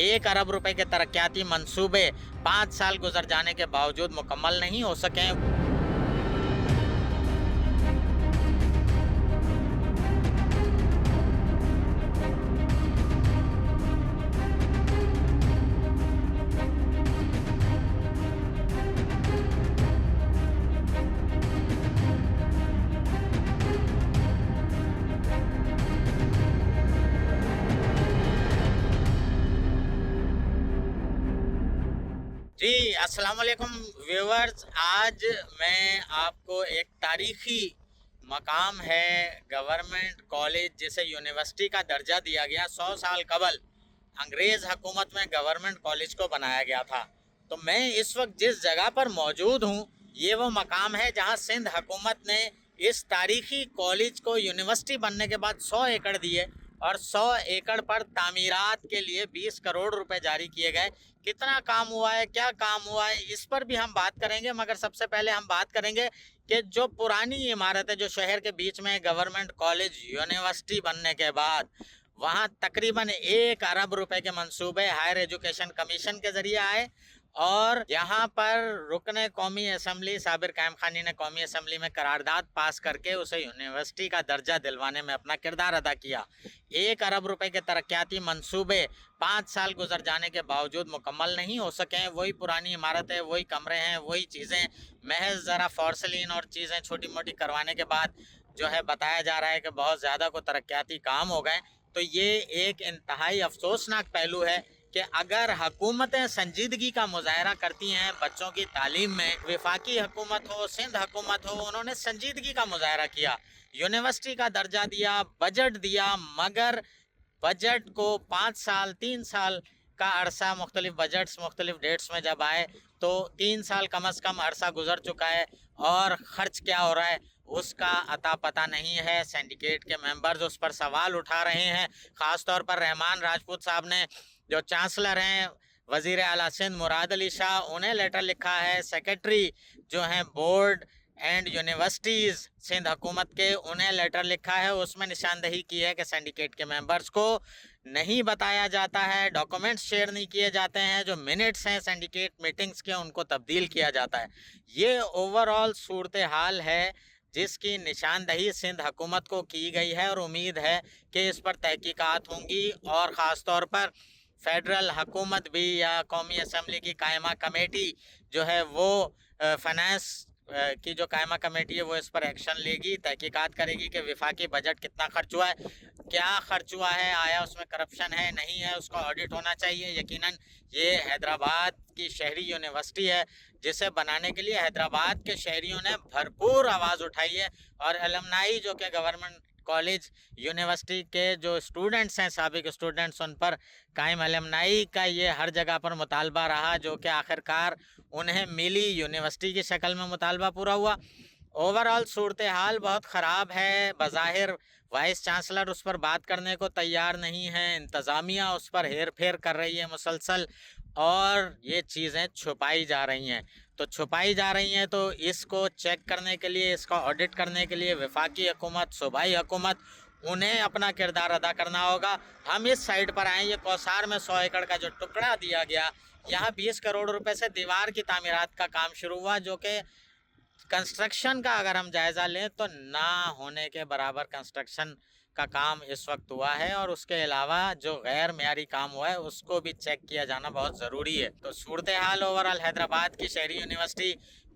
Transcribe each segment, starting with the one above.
1 अरब रुपए के तरक्याती मंसूबे 5 साल गुजर जाने के बावजूद मुकम्मल नहीं हो सके। जी, अस्सलाम वालेकुम व्यूअर्स। आज मैं आपको एक तारीखी मकाम है, गवर्नमेंट कॉलेज जिसे यूनिवर्सिटी का दर्जा दिया गया 100 साल कबल अंग्रेज़ हुकूमत में गवर्नमेंट कॉलेज को बनाया गया था। तो मैं इस वक्त जिस जगह पर मौजूद हूँ, ये वो मकाम है जहाँ सिंध हुकूमत ने इस तारीखी कॉलेज को यूनिवर्सिटी बनने के बाद 100 एकड़ दिए और 100 एकड़ पर तामीरात के लिए 20 करोड़ रुपए जारी किए गए। कितना काम हुआ है, क्या काम हुआ है, इस पर भी हम बात करेंगे। मगर सबसे पहले हम बात करेंगे कि जो पुरानी इमारत है, जो शहर के बीच में गवर्नमेंट कॉलेज यूनिवर्सिटी बनने के बाद वहाँ तकरीबन 1 अरब रुपए के मंसूबे हायर एजुकेशन कमीशन के ज़रिए आए और यहाँ पर रुकने कौमी असम्बली साबिर कायम खानी ने कौमी असम्बली में करारदाद पास करके उसे यूनिवर्सिटी का दर्जा दिलवाने में अपना किरदार अदा किया। 1 अरब रुपए के तरक्याती मंसूबे 5 साल गुजर जाने के बावजूद मुकम्मल नहीं हो सके। वही पुरानी इमारत है, वही कमरे हैं, वही चीज़ें, महज ज़रा फॉर्सलिन और चीज़ें छोटी मोटी करवाने के बाद जो है बताया जा रहा है कि बहुत ज़्यादा को तरक्याती काम हो गए। तो ये एक इंतहाई अफसोसनाक पहलू है कि अगर हुकूमतें संजीदगी का मुजाहरा करती हैं बच्चों की तालीम में, वफाकी हुकूमत हो, सिंध हुकूमत हो, उन्होंने संजीदगी का मुजाहरा किया, यूनिवर्सिटी का दर्जा दिया, बजट दिया, मगर बजट को 5 साल 3 साल का अरसा मुख्तलिफ बजट्स मुख्तलिफ डेट्स में जब आए तो 3 साल कम अज़ कम अरसा गुजर चुका है और ख़र्च क्या हो रहा है उसका अता पता नहीं है। सिंडिकेट के मेंबर्स उस पर सवाल उठा रहे हैं। ख़ास तौर पर रहमान राजपूत साहब ने, जो चांसलर हैं, वज़ीर आला सिंध मुराद अली शाह, उन्हें लेटर लिखा है। सेक्रेटरी जो हैं बोर्ड एंड यूनिवर्सिटीज़ सिंध हुकूमत के, उन्हें लेटर लिखा है। उसमें निशानदही की है कि सिंडिकेट के मेंबर्स को नहीं बताया जाता है, डॉक्यूमेंट्स शेयर नहीं किए जाते हैं, जो मिनट्स हैं सिंडिकेट मीटिंग्स के उनको तब्दील किया जाता है। ये ओवरऑल सूरत हाल है जिसकी निशानदही सिंध हुकूमत को की गई है और उम्मीद है कि इस पर तहकीकात होंगी और ख़ास तौर पर फेडरल हुकूमत भी या कौमी असम्बली की कायमा कमेटी जो है वो फाइनेंस की जो कायमा कमेटी है वो इस पर एक्शन लेगी, तहकीकात करेगी कि वफाकी बजट कितना खर्च हुआ है, क्या खर्च हुआ है, आया उसमें करप्शन है नहीं है, उसका ऑडिट होना चाहिए। यकीनन ये हैदराबाद की शहरी यूनिवर्सिटी है जिसे बनाने के लिए हैदराबाद के शहरियों ने भरपूर आवाज़ उठाई है और अलमनाई जो कि गवर्नमेंट कॉलेज यूनिवर्सिटी के जो स्टूडेंट्स हैं, साबिक स्टूडेंट्स, उन पर कायम अलमनाई का ये हर जगह पर मुतालबा रहा जो कि आखिरकार उन्हें मिली, यूनिवर्सिटी की शक्ल में मुतालबा पूरा हुआ। ओवरऑल सूरत हाल बहुत ख़राब है। बज़ाहिर वाइस चांसलर उस पर बात करने को तैयार नहीं है, इंतज़ामिया उस पर हेर फेर कर रही है मुसलसल और ये चीज़ें छुपाई जा रही हैं। तो छुपाई जा रही हैं तो इसको चेक करने के लिए, इसका ऑडिट करने के लिए वफाकी हुकूमत, सूबाई हुकूमत, उन्हें अपना किरदार अदा करना होगा। हम इस साइड पर आएँ, ये कौसार में 100 एकड़ का जो टुकड़ा दिया गया, यहाँ 20 करोड़ रुपए से दीवार की तामीरात का काम शुरू हुआ जो कि कंस्ट्रक्शन का अगर हम जायज़ा लें तो ना होने के बराबर कंस्ट्रक्शन का काम इस वक्त हुआ है और उसके अलावा जो गैर मेयारी काम हुआ है उसको भी चेक किया जाना बहुत ज़रूरी है। तो सूरत हाल ओवरऑल हैदराबाद की शहरी यूनिवर्सिटी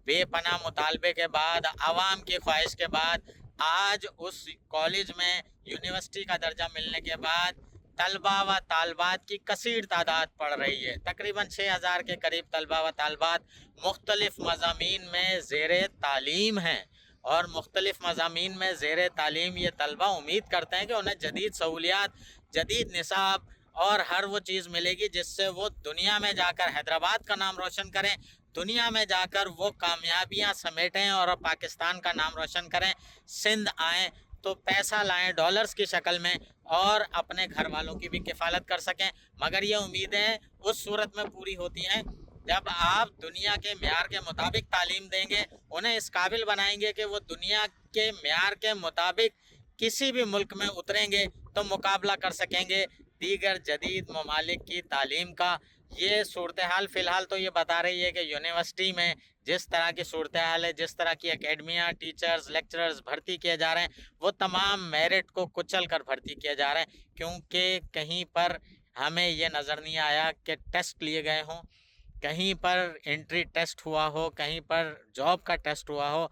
बेपनाह मुतालबे के बाद, आवाम की ख्वाहिश के बाद, आज उस कॉलेज में यूनिवर्सिटी का दर्जा मिलने के बाद तलबा व तालबात की कसीर तादाद पड़ रही है। तकरीबन 6000 के करीब तलबा व तालबात मुख्तलिफ मज़ामीन में ज़ेर तालीम हैं और मुख्तलिफ मज़ामीन में ज़ेर तालीम ये तलबा उम्मीद करते हैं कि उन्हें जदीद सहूलियात, जदीद निसाब और हर वो चीज़ मिलेगी जिससे वो दुनिया में जाकर हैदराबाद का नाम रोशन करें, दुनिया में जाकर वो कामयाबियाँ समेटें और पाकिस्तान का नाम रोशन करें, सिंध आएँ तो पैसा लाएं डॉलर्स की शक्ल में और अपने घर वालों की भी किफ़ालत कर सकें। मगर ये उम्मीदें उस सूरत में पूरी होती हैं जब आप दुनिया के म्यार के मुताबिक तालीम देंगे, उन्हें इस काबिल बनाएंगे कि वो दुनिया के म्यार के मुताबिक किसी भी मुल्क में उतरेंगे तो मुकाबला कर सकेंगे दीगर जदीद ममालिक की तालीम का। ये सूरत-ए-हाल फ़िलहाल तो ये बता रही है कि यूनिवर्सिटी में जिस तरह की सूरत-ए-हाल है, जिस तरह की एकेडमियाँ, टीचर्स, लेक्चरर्स भर्ती किए जा रहे हैं, वो तमाम मेरिट को कुचल कर भर्ती किए जा रहे हैं, क्योंकि कहीं पर हमें ये नज़र नहीं आया कि टेस्ट लिए गए हों, कहीं पर एंट्री टेस्ट हुआ हो, कहीं पर जॉब का टेस्ट हुआ हो।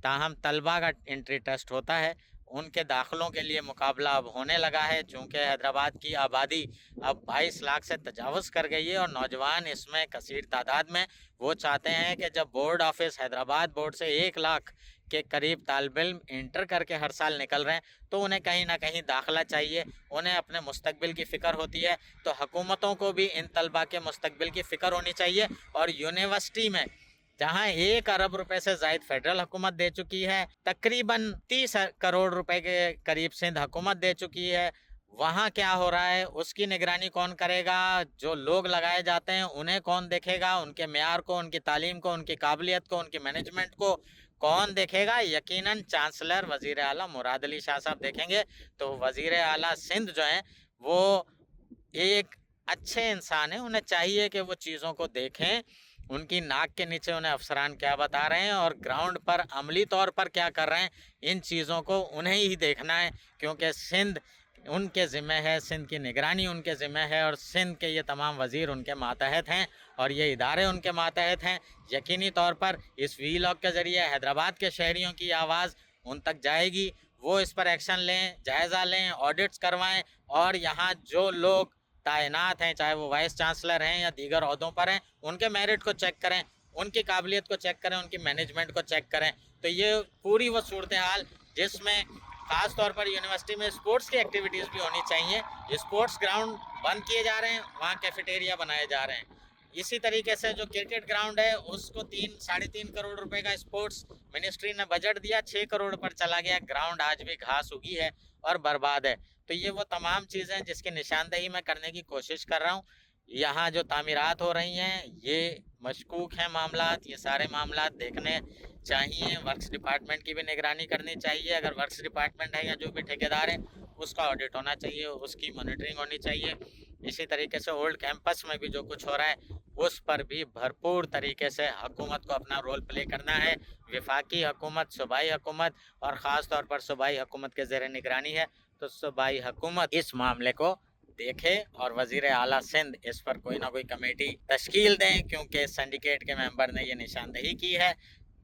ताहम तलबा का एंट्री टेस्ट होता है, उनके दाखिलों के लिए मुकाबला अब होने लगा है। चूँकि हैदराबाद की आबादी अब 22 लाख से तजावज़ कर गई है और नौजवान इसमें कसीर तादाद में, वो चाहते हैं कि जब बोर्ड ऑफिस हैदराबाद बोर्ड से 1 लाख के करीब तालिब इल्म इंटर करके हर साल निकल रहे हैं, तो उन्हें कहीं ना कहीं दाखिला चाहिए, उन्हें अपने मुस्तकबिल की फ़िक्र होती है। तो हुकूमतों को भी इन तलबा के मुस्तकबिल की फ़िक्र होनी चाहिए। और यूनिवर्सिटी में जहां 1 अरब रुपए से ज़ायद फेडरल हुकूमत दे चुकी है, तकरीबन 30 करोड़ रुपए के करीब सिंध हुकूमत दे चुकी है, वहाँ क्या हो रहा है उसकी निगरानी कौन करेगा? जो लोग लगाए जाते हैं उन्हें कौन देखेगा? उनके मेयार को, उनकी तालीम को, उनकी काबिलियत को, उनकी मैनेजमेंट को कौन देखेगा? यकीनन चांसलर वज़ीर आला मुराद अली शाह साहब देखेंगे। तो वज़ीर आला सिंध जो हैं वो एक अच्छे इंसान हैं, उन्हें चाहिए कि वो चीज़ों को देखें, उनकी नाक के नीचे उन्हें अफसरान क्या बता रहे हैं और ग्राउंड पर अमली तौर पर क्या कर रहे हैं, इन चीज़ों को उन्हें ही देखना है, क्योंकि सिंध उनके ज़िम्मे है, सिंध की निगरानी उनके ज़िम्मे है और सिंध के ये तमाम वज़ीर उनके मातहत हैं और ये इदारे उनके मातहत हैं। यकीनी तौर पर इस वीलॉग के ज़रिए हैदराबाद के शहरियों की आवाज़ उन तक जाएगी, वो इस पर एक्शन लें, जायज़ा लें, ऑडिट्स करवाएं और यहाँ जो लोग तैनात हैं, चाहे वो वाइस चांसलर हैं या दीगर ओहदों पर हैं, उनके मेरिट को चेक करें, उनकी काबिलियत को चेक करें, उनकी मैनेजमेंट को चेक करें। तो ये पूरी वो सूरत हाल जिसमें ख़ास तौर पर यूनिवर्सिटी में स्पोर्ट्स की एक्टिविटीज़ भी होनी चाहिए। स्पोर्ट्स ग्राउंड बंद किए जा रहे हैं, वहाँ कैफेटेरिया बनाए जा रहे हैं। इसी तरीके से जो क्रिकेट ग्राउंड है उसको 3-3.5 करोड़ रुपए का स्पोर्ट्स मिनिस्ट्री ने बजट दिया, 6 करोड़ पर चला गया। ग्राउंड आज भी घास उगी है और बर्बाद है। तो ये वो तमाम चीज़ें जिसकी निशानदेही मैं करने की कोशिश कर रहा हूँ। यहाँ जो तामीरात हो रही हैं ये मशकूक हैं मामलात, ये सारे मामलात देखने चाहिए। वर्क्स डिपार्टमेंट की भी निगरानी करनी चाहिए। अगर वर्क्स डिपार्टमेंट है या जो भी ठेकेदार है उसका ऑडिट होना चाहिए, उसकी मॉनिटरिंग होनी चाहिए। इसी तरीके से ओल्ड कैंपस में भी जो कुछ हो रहा है उस पर भी भरपूर तरीके से हुकूमत को अपना रोल प्ले करना है। वफाकी हुकूमत, सूबाई हुकूमत और ख़ास तौर पर सूबाई हुकूमत के ज़ेर निगरानी है, तो सूबाई हुकूमत इस मामले को देखे और वज़ीर आला सिंध इस पर कोई ना कोई कमेटी तश्कील दें, क्योंकि सिंडिकेट के मेंबर ने ये निशानदेही की है।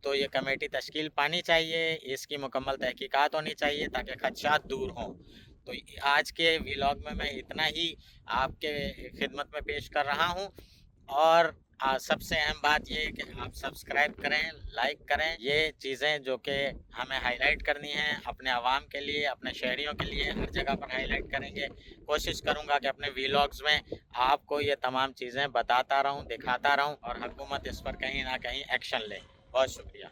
तो ये कमेटी तश्कील पानी चाहिए, इसकी मुकम्मल तहकीकात होनी चाहिए ताकि खदशात दूर हों। तो आज के व्लॉग में मैं इतना ही आपके खिदमत में पेश कर रहा हूँ और सबसे अहम बात ये है कि आप सब्सक्राइब करें, लाइक करें। ये चीज़ें जो कि हमें हाईलाइट करनी हैं अपने आवाम के लिए, अपने शहरियों के लिए, हर जगह पर हाईलाइट करेंगे। कोशिश करूँगा कि अपने व्लॉग्स में आपको ये तमाम चीज़ें बताता रहूँ, दिखाता रहूँ और हुकूमत इस पर कहीं ना कहीं एक्शन ले। बहुत शुक्रिया।